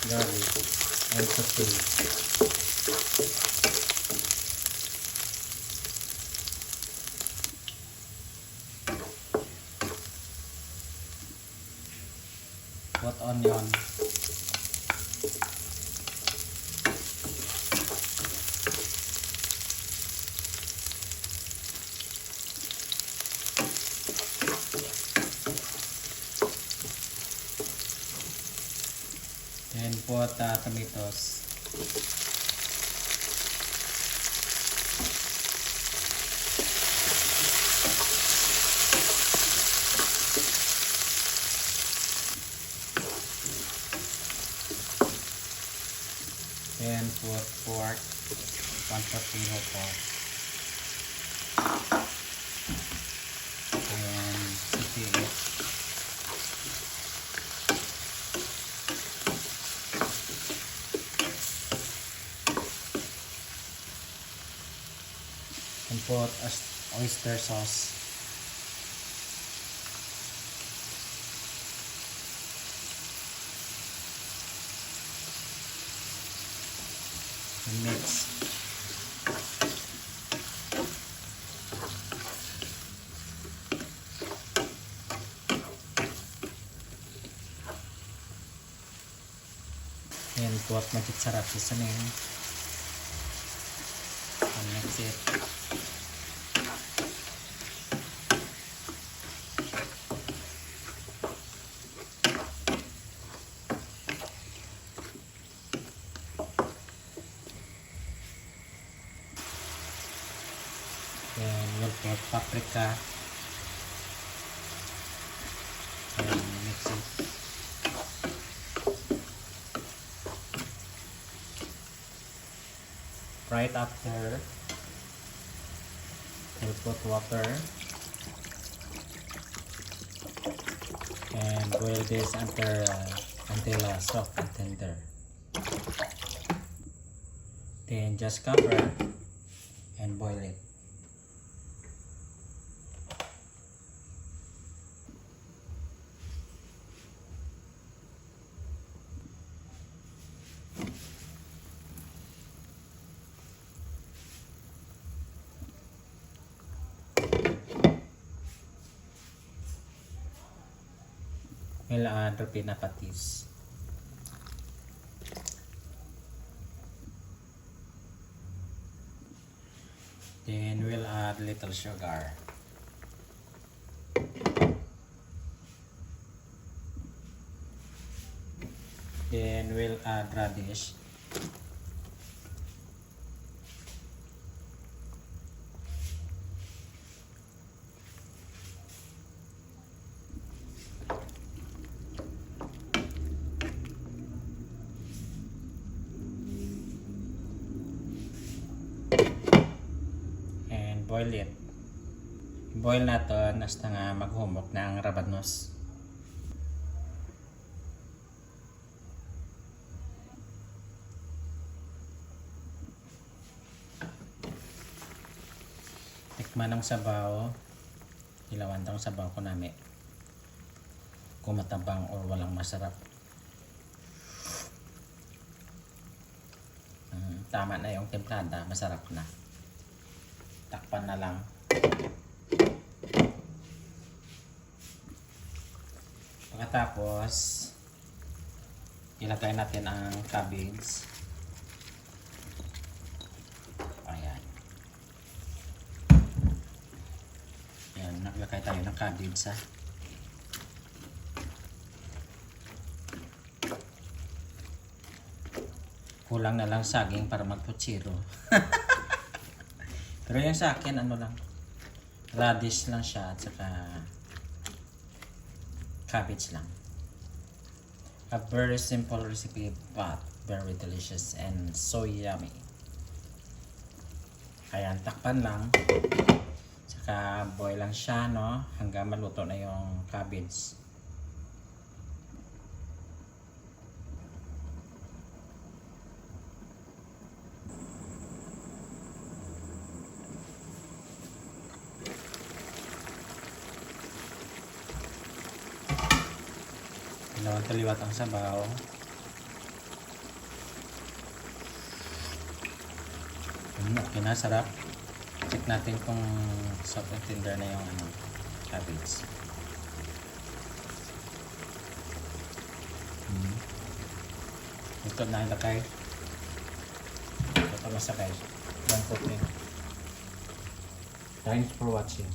garlic, and saute. Put onion. Then put tomatoes. Then put pork, 1/4 kilo pork. And saute it. And put oyster sauce. And mix. And put magic sarap seasoning. And mix it. Then we'll put paprika and mix it. Right after, we'll put water and boil this until soft and tender. Then just cover and boil it. We'll add rapina patis. Then we'll add little sugar. Then we'll add radish. Boil it. Boil natin hasta nga maghumok na ang rabanos. Tikman ang sabaw. Ilawan daw ang sabaw ko namin. Kung matabang or walang masarap. Tama na yung templada. Masarap na. Takpan na lang. Pagkatapos, ilagay natin ang cabbage. Ayan. Ayan, naglagay tayo ng cabbage ha. Kulang na lang saging para magputsiro. Pero yung sa akin, ano lang, radish lang siya at saka cabbage lang. A very simple recipe but very delicious and so yummy. Ayan, takpan lang. Saka boil lang siya, no? Hanggang maluto na yung cabbage. Dalawang kaliwat ang sabaw. Okay na, sarap. Check natin kung soft and tender na yung ano, cabbage. Ito na ilagay. Ito masakay. Don't cook it. Thanks for watching.